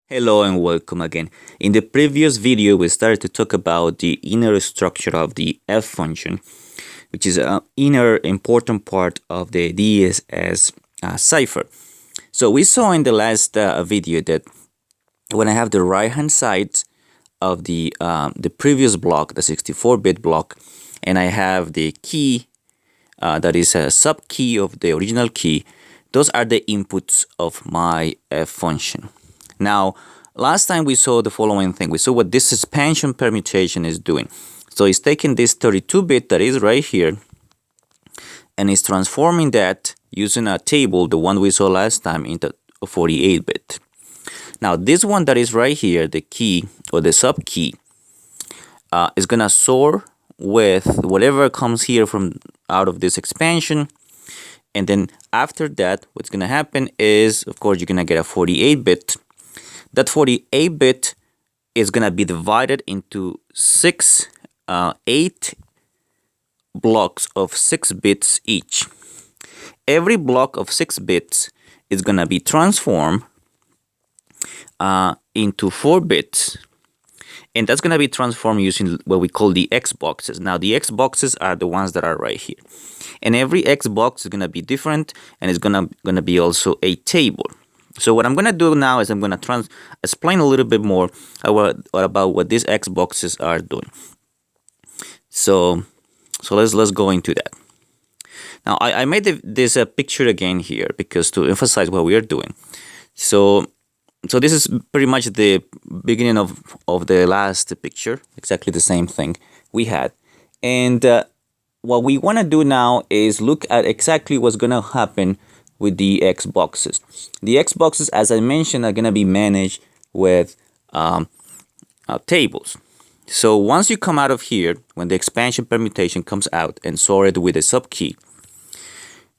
Hello and welcome again. In the previous video, we started to talk about the inner structure of the f function, which is an inner important part of the DSS cipher. So we saw in the last video that when I have the right hand side of the previous block, the 64-bit block, and I have the key that is a sub key of the original key, those are the inputs of my f function. Now, last time we saw the following thing. We saw what this expansion permutation is doing. So it's taking this 32-bit that is right here and it's transforming that using a table, the one we saw last time, into a 48-bit. Now, this one that is right here, the key or the sub key, is going to soar with whatever comes here from out of this expansion. And then after that, what's going to happen is, of course, you're going to get a 48-bit. That 48-bit is going to be divided into 8 blocks of 6 bits each. Every block of 6 bits is going to be transformed into 4 bits. And that's going to be transformed using what we call the X boxes. Now, the X boxes are the ones that are right here. And every X box is going to be different, and it's going to be also a table. So what I'm going to do now is I'm going to explain a little bit more about what these X boxes are doing. So let's go into that. Now I made this picture again here because to emphasize what we are doing. So this is pretty much the beginning of the last picture, exactly the same thing we had. And what we want to do now is look at exactly what's going to happen with the X boxes. The X boxes, as I mentioned, are going to be managed with tables. So once you come out of here, when the expansion permutation comes out and sorted with a subkey,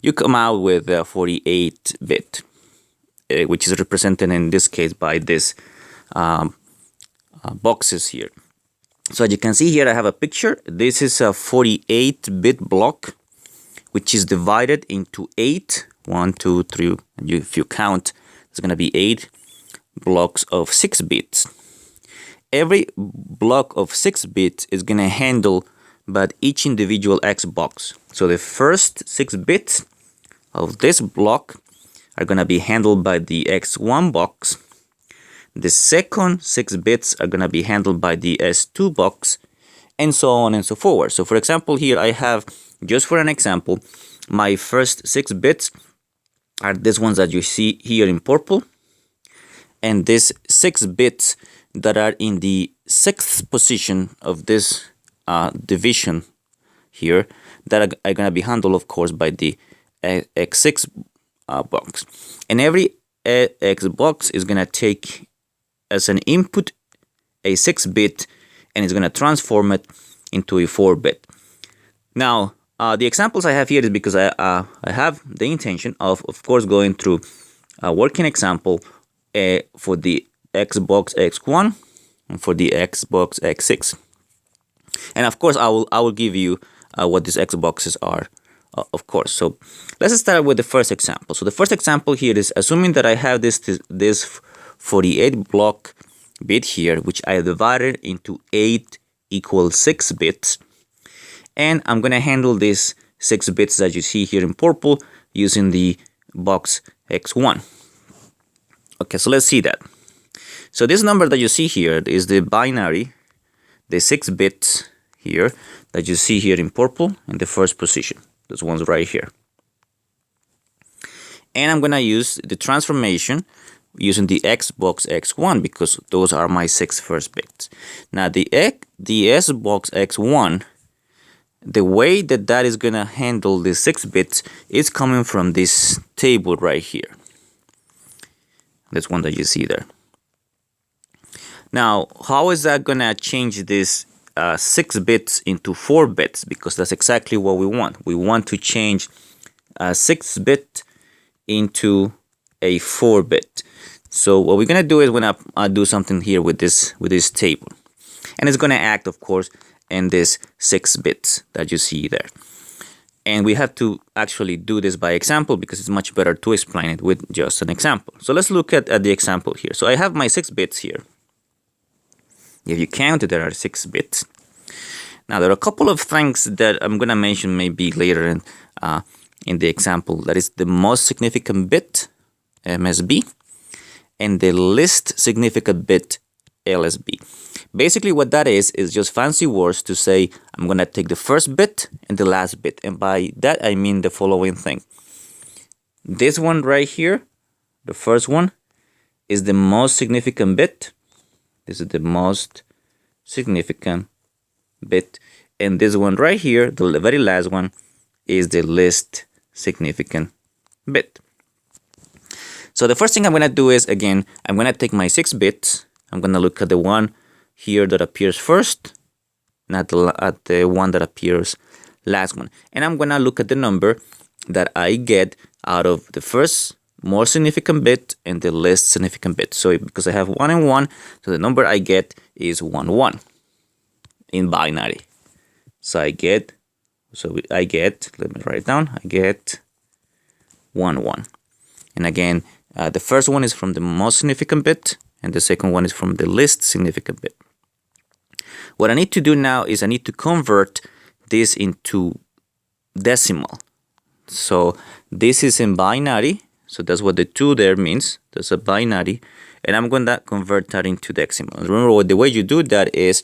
you come out with a 48-bit, which is represented in this case by this boxes here. So as you can see here, I have a picture. This is a 48-bit block, which is divided into 8. 1, 2, 3, and if you count, it's going to be 8 blocks of 6 bits. Every block of 6 bits is going to handle but each individual X box. So the first 6 bits of this block are going to be handled by the X1 box. The second 6 bits are going to be handled by the S2 box, and so on and so forth. So for example, here I have, just for an example, my first 6 bits are these ones that you see here in purple, and these 6 bits that are in the 6th position of this division here that are going to be handled, of course, by the X6 box. And every X box is going to take as an input a 6-bit, and it's going to transform it into a 4-bit. Now, the examples I have here is because I have the intention of course, going through a working example for the Xbox X1 and for the Xbox X6. And of course, I will give you what these Xboxes are, of course. So let's start with the first example. So the first example here is assuming that I have this 48 block bit here, which I divided into 8 equals 6 bits. And I'm going to handle these 6 bits that you see here in purple using the box X1. Okay, so let's see that. So this number that you see here is the binary, the 6 bits here that you see here in purple in the first position. This one's right here. And I'm going to use the transformation using the Xbox X1 because those are my 6 first bits. Now the Xbox X1, the way that is going to handle the 6 bits is coming from this table right here. This one that you see there. Now, how is that going to change this 6 bits into 4 bits? Because that's exactly what we want. We want to change a 6-bit into a 4-bit. So what we're going to do is we're going to do something here with this table. And it's going to act, of course, in this 6 bits that you see there. And we have to actually do this by example because it's much better to explain it with just an example. So let's look at the example here. So I have my 6 bits here. If you count, there are 6 bits. Now there are a couple of things that I'm going to mention maybe later in the example. That is the most significant bit, MSB, and the least significant bit, LSB. Basically what that is just fancy words to say I'm going to take the first bit and the last bit. And by that I mean the following thing. This one right here, the first one, is the most significant bit. This is the most significant bit. And this one right here, the very last one, is the least significant bit. So the first thing I'm going to do is, again, I'm going to take my 6 bits. I'm going to look at the one here that appears first, not at the one that appears last one. And I'm going to look at the number that I get out of the first more significant bit and the least significant bit. So because I have 1 and 1, so the number I get is 1, 1 in binary. So I get, let me write it down, I get 1, 1. And again, the first one is from the most significant bit, and the second one is from the least significant bit. What I need to do now is I need to convert this into decimal. So this is in binary, so that's what the 2 there means. That's a binary, and I'm going to convert that into decimal. Remember, the way you do that is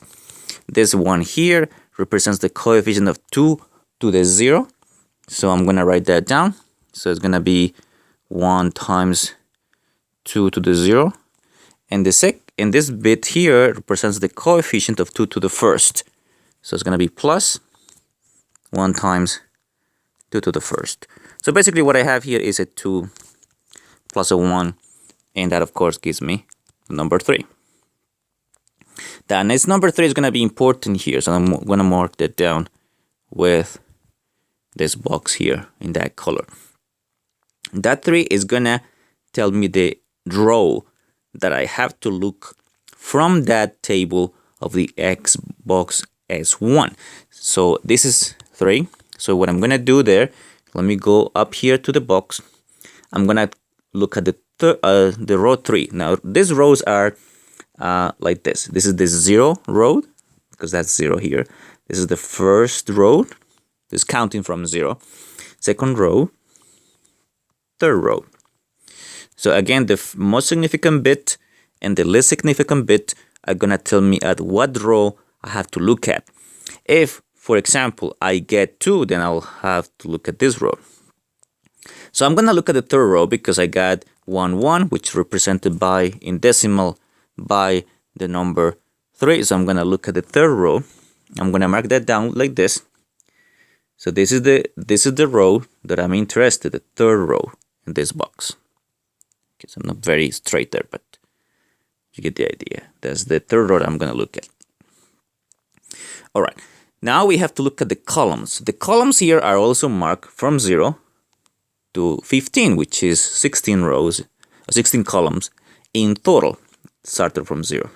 this one here represents the coefficient of 2 to the 0. So I'm going to write that down. So it's going to be 1 times 2 to the 0. And this bit here represents the coefficient of 2 to the first. So it's going to be plus 1 times 2 to the first. So basically what I have here is a 2 plus a 1. And that, of course, gives me number 3. The next number 3 is going to be important here. So I'm going to mark that down with this box here in that color. That 3 is going to tell me the row that I have to look from that table of the X box S1. So this is 3. So what I'm going to do there, let me go up here to the box. I'm going to look at the row 3. Now these rows are like this. This is the 0 row, because that's 0 here. This is the first row. This counting from 0. Second row. Third row. So again, the most significant bit and the least significant bit are going to tell me at what row I have to look at. If, for example, I get 2, then I'll have to look at this row. So I'm going to look at the third row because I got 1, 1, which is represented by, in decimal, by the number 3. So I'm going to look at the third row. I'm going to mark that down like this. So this is the row that I'm interested, the third row in this box. Okay, so I'm not very straight there, but you get the idea. That's the third row that I'm going to look at. All right. Now we have to look at the columns. The columns here are also marked from 0 to 15, which is 16 rows, 16 columns in total, started from 0.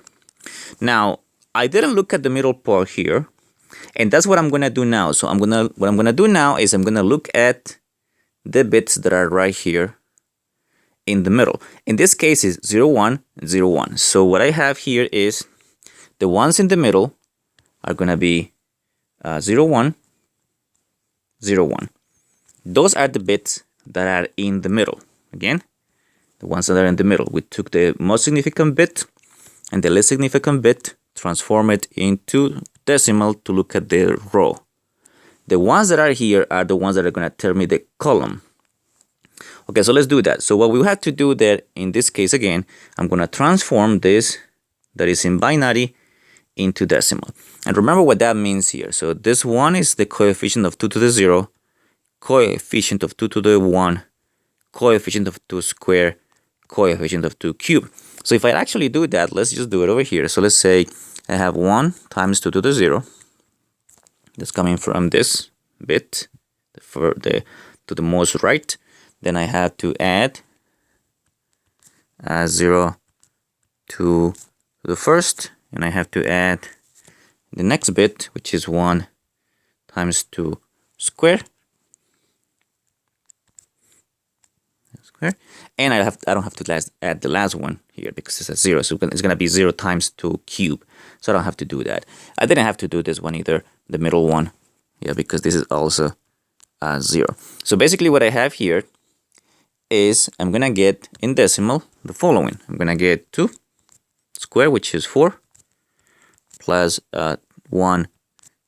Now, I didn't look at the middle part here, and that's what I'm going to do now. So what I'm going to do now is I'm going to look at the bits that are right here in the middle. In this case is 0, 1, 0, 1. So what I have here is the ones in the middle are going to be 0, 1, 0, 1. Those are the bits that are in the middle. Again, the ones that are in the middle. We took the most significant bit and the least significant bit, transform it into decimal to look at the row. The ones that are here are the ones that are going to tell me the column. Okay, so let's do that. So what we have to do there, in this case again, I'm going to transform this that is in binary into decimal. And remember what that means here. So this one is the coefficient of 2 to the 0, coefficient of 2 to the 1, coefficient of 2 square, coefficient of 2 cube. So if I actually do that, let's just do it over here. So let's say I have 1 times 2 to the 0. That's coming from this bit to the most right. Then I have to add 0 to the first, and I have to add the next bit, which is 1 times 2 square. Okay? And I don't have to add the last one here because it's a 0. So it's going to be 0 times 2 cube. So I don't have to do that. I didn't have to do this one either, the middle one. Yeah, because this is also 0. So basically what I have here is I'm going to get in decimal the following. I'm going to get 2 square, which is 4, plus 1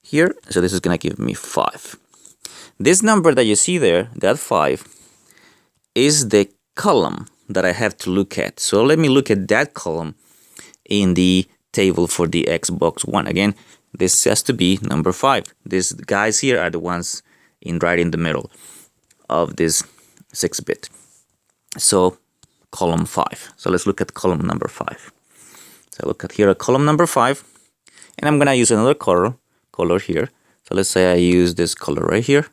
here. So this is going to give me 5. This number that you see there, that 5, is the column that I have to look at. So let me look at that column in the table for the Xbox One. Again, this has to be number 5. These guys here are the ones right in the middle of this 6-bit. So column 5. So let's look at column number 5. So look at here at column number 5, and I'm gonna use another color here. So let's say I use this color right here,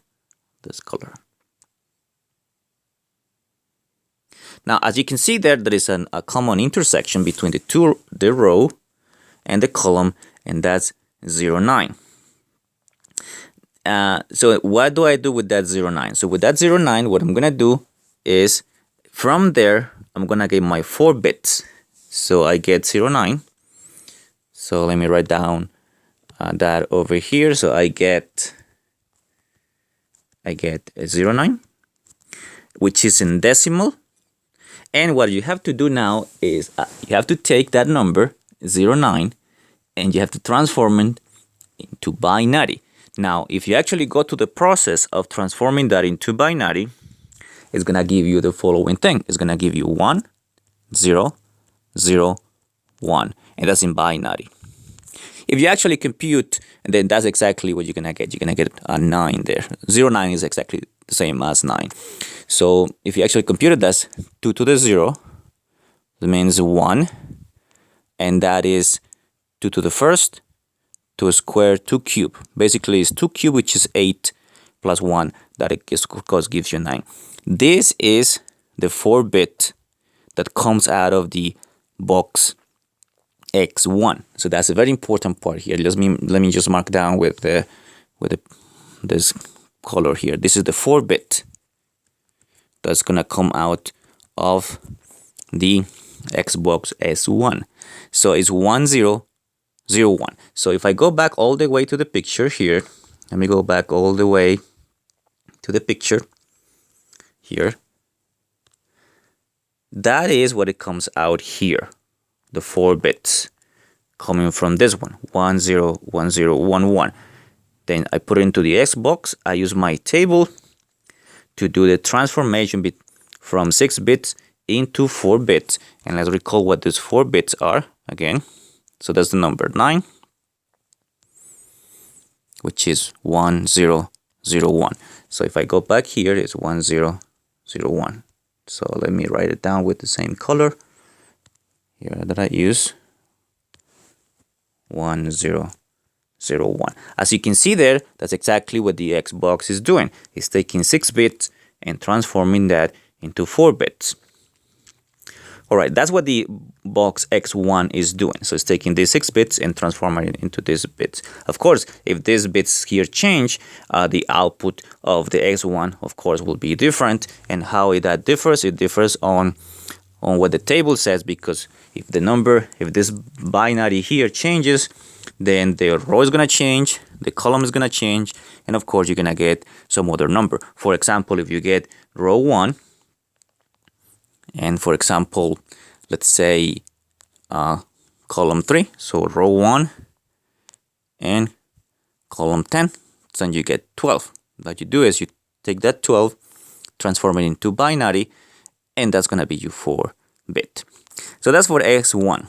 this color. Now, as you can see there is a common intersection between the row and the column, and that's 0, 9. So what do I do with that 0, 9? So with that 0, 9, what I'm gonna do is from there I'm gonna get my 4 bits. So I get 0, 9. So let me write down that over here. So I get 0, 9, which is in decimal. And what you have to do now is you have to take that number 0, 9 and you have to transform it into binary. Now, if you actually go to the process of transforming that into binary, it's gonna give you the following thing. It's gonna give you 1, 0, 0, 1, and that's in binary. If you actually compute, then that's exactly what you're gonna get. You're gonna get a 9 there. 0, 9 is exactly the same as 9. So if you actually compute it, that's 2 to the 0. That means 1, and that is 2 to the first, 2 squared, 2 cube. Basically, it's 2 cube, which is 8, plus 1. That of course gives you 9. This is the 4-bit that comes out of the box X1. So that's a very important part here. Let me just mark down with this color here. This is the 4-bit that's gonna come out of the Xbox S1. So it's 1, 0, 0, 1. So if I go back all the way to the picture here, let me go back all the way to the picture here. That is what it comes out here. The 4 bits coming from this one, 1, 0, 1, 0, 1, 1. Then I put it into the Xbox. I use my table to do the transformation from 6 bits into 4 bits. And let's recall what these 4 bits are again. So that's the number 9, which is 1, 0, 0, 1. So if I go back here, it's 1, 0, 0, 1. So let me write it down with the same color here that I use. 1, 0, 0, 1. As you can see there, that's exactly what the Xbox is doing. It's taking 6 bits and transforming that into 4 bits. Alright, that's what the box X1 is doing. So it's taking these 6 bits and transforming it into these bits. Of course, if these bits here change, the output of the X1, of course, will be different. And how that differs, it differs on what the table says, because if this binary here changes, then the row is going to change, the column is going to change, and of course, you're going to get some other number. For example, if you get row 1, and for example, let's say column 3, so row 1 and column 10, then you get 12. What you do is you take that 12, transform it into binary, and that's going to be your 4-bit. So that's for X1.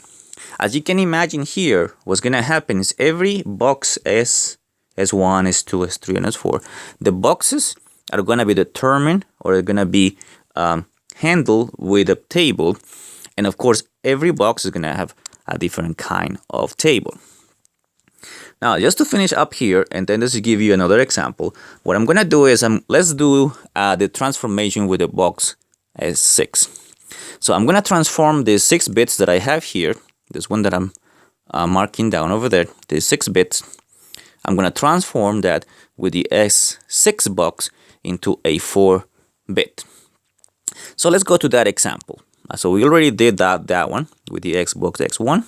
As you can imagine here, what's going to happen is every box S1, S2, S3, and S4, the boxes are going to be determined, or are going to be handled with a table. And of course, every box is going to have a different kind of table. Now, just to finish up here, and then just to give you another example, what I'm going to do is, let's do the transformation with the box S6. So I'm going to transform the 6 bits that I have here, this one that I'm marking down over there, the 6 bits. I'm going to transform that with the S6 box into a 4-bit. So let's go to that example. So we already did that one with the X box X1.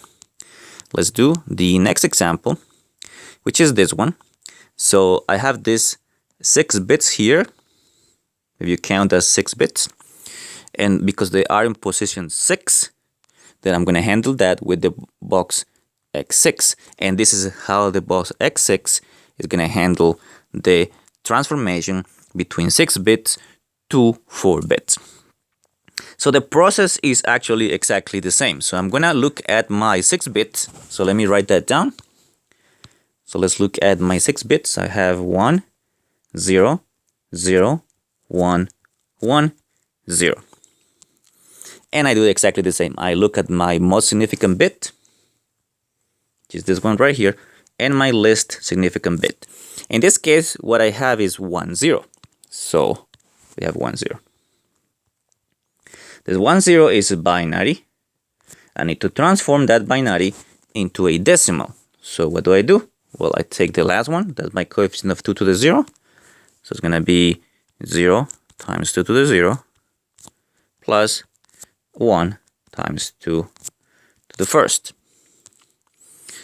Let's do the next example, which is this one. So I have this 6 bits here, if you count as 6 bits. And because they are in position 6, then I'm going to handle that with the box X6. And this is how the box X6 is going to handle the transformation between 6 bits to 4 bits. So the process is actually exactly the same. So I'm going to look at my 6 bits. So let me write that down. So let's look at my 6 bits. I have 1, 0, 0, 1, 1, 0. And I do exactly the same. I look at my most significant bit, which is this one right here, and my least significant bit. In this case, what I have is 1, 0. So we have 1, 0. This 1, 0 is a binary. I need to transform that binary into a decimal. So what do? Well, I take the last one. That's my coefficient of 2 to the 0. So it's going to be 0 times 2 to the 0 plus 1 times 2 to the first.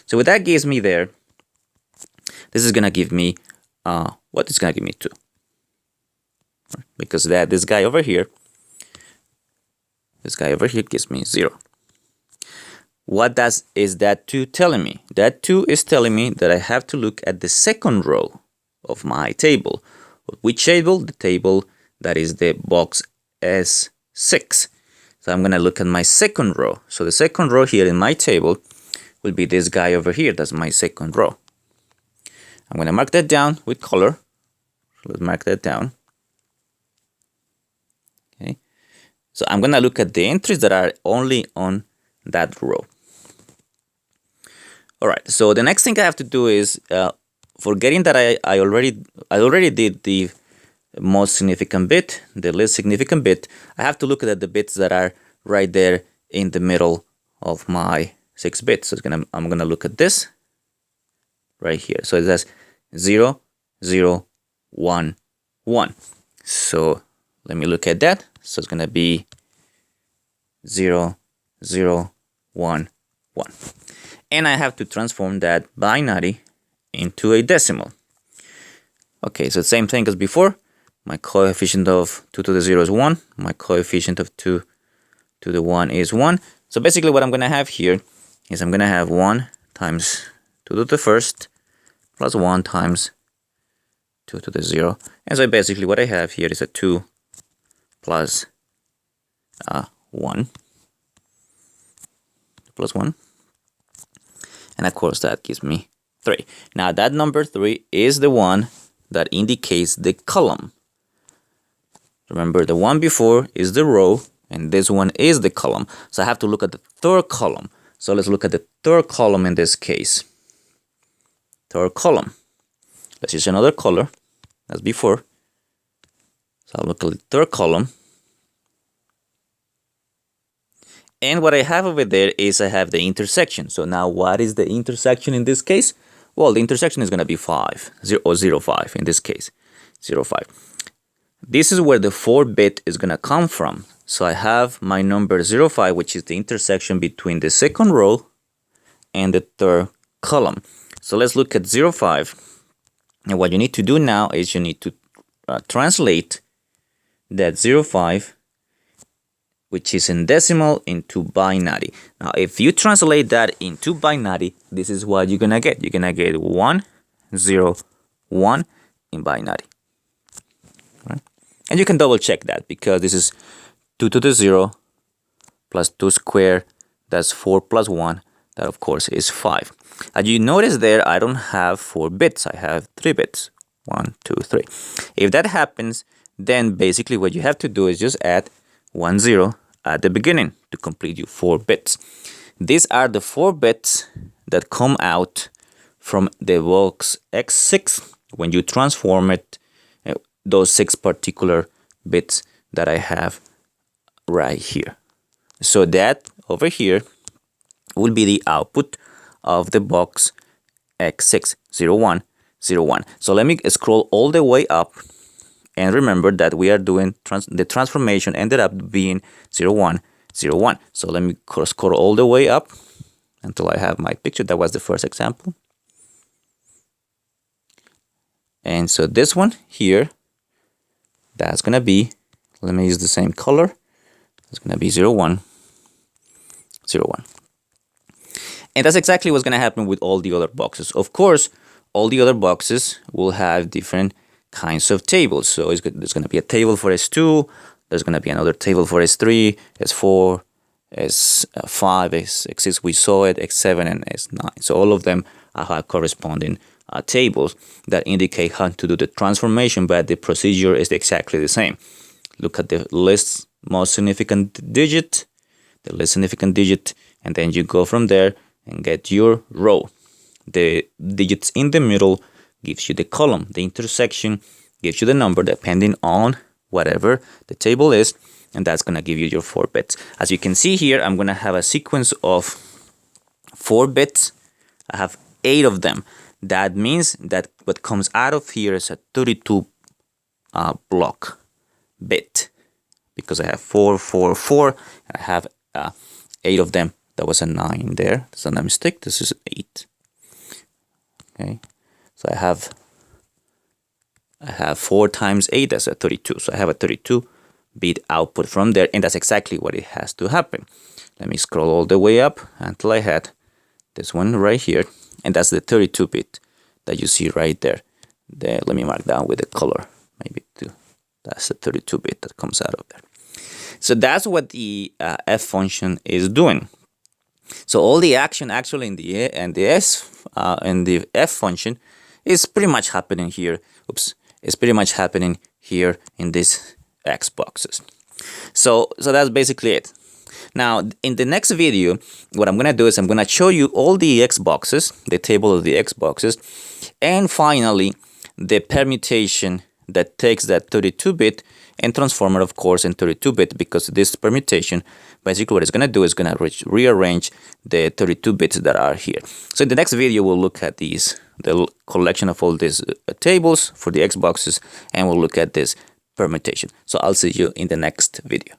So what that gives me there, this is going to give me, what is going to give me 2. Because this guy over here gives me 0. What is that 2 telling me? That 2 is telling me that I have to look at the second row of my table. Which table? The table that is the box S6. So I'm going to look at my second row. So the second row here in my table will be this guy over here. That's my second row. I'm going to mark that down with color. So let's mark that down. Okay. So I'm going to look at the entries that are only on that row. All right. So the next thing I have to do is, forgetting that I already did the most significant bit, the least significant bit, I have to look at the bits that are right there in the middle of my 6 bits. So I'm gonna look at this right here. So it says 0, 0, 1, 1. So let me look at that. So it's gonna be 0, 0, 1, 1. And I have to transform that binary into a decimal. Okay, so same thing as before. My coefficient of 2 to the 0 is 1. My coefficient of 2 to the 1 is 1. So basically what I'm going to have here is I'm going to have 1 times 2 to the first plus 1 times 2 to the 0. And so basically what I have here is a 2 plus 1. Plus 1. And of course that gives me 3. Now that number 3 is the one that indicates the column. Remember, the one before is the row, and this one is the column. So I have to look at the third column. So let's look at the third column in this case. Third column. Let's use another color as before. So I'll look at the third column. And what I have over there is I have the intersection. So now what is the intersection in this case? Well, the intersection is going to be 5, 0 or 0, 5 in this case, 0, 5. This is where the 4-bit is going to come from. So I have my number 0, 5, which is the intersection between the second row and the third column. So let's look at 0, 5. And what you need to do now is you need to translate that 0, 5, which is in decimal, into binary. Now, if you translate that into binary, this is what you're going to get. You're going to get 1, 0, 1 in binary. Right? And you can double check that because this is 2 to the 0 plus 2 squared. That's 4 plus 1. That, of course, is 5. As you notice there, I don't have 4 bits. I have 3 bits. 1, 2, 3. If that happens, then basically what you have to do is just add 1, 0 at the beginning to complete your 4 bits. These are the 4 bits that come out from the box X6 when you transform it, those 6 particular bits that I have right here. So that over here will be the output of the box X6 0101. So let me scroll all the way up And remember that we are doing the transformation ended up being 0, 1, 0, 1. So let me scroll all the way up until I have my picture. That was the first example. And so this one here, that's going to be, let me use the same color. It's going to be 0, 1, 0, 1. And that's exactly what's going to happen with all the other boxes. Of course, all the other boxes will have different kinds of tables. So there's going to be a table for S2. There's going to be another table for S3, S4, S5, S6, we saw it, X7, and S9. So all of them have corresponding tables that indicate how to do the transformation, but the procedure is exactly the same. Look at the least most significant digit, the least significant digit, and then you go from there and get your row. The digits in the middle gives you the column. The intersection gives you the number depending on whatever the table is, and that's going to give you your 4 bits. As you can see here, I'm going to have a sequence of 4 bits. I have 8 of them. That means that what comes out of here is a 32 block bit, because I have 4, 4, 4. I have 8 of them. That was a 9 there. That's not a mistake. This is 8. Okay, so I have 4 times 8. That's a 32. So I have a 32 bit output from there, and that's exactly what it has to happen. Let me scroll all the way up until I had this one right here, and that's the 32 bit that you see right there. Let me mark down with the color, maybe too. That's the 32 bit that comes out of there. So that's what the f function is doing. So all the action actually in the f function is pretty much happening here. It's pretty much happening here in these x boxes. So that's basically it. Now, in the next video, what I'm going to do is I'm going to show you all the x boxes, the table of the x boxes, and finally, the permutation that takes that 32-bit and transform it, of course, in 32-bit, because this permutation, basically what it's going to do is going to rearrange the 32 bits that are here. So in the next video, we'll look at the collection of all these tables for the x boxes, and we'll look at this permutation. So I'll see you in the next video.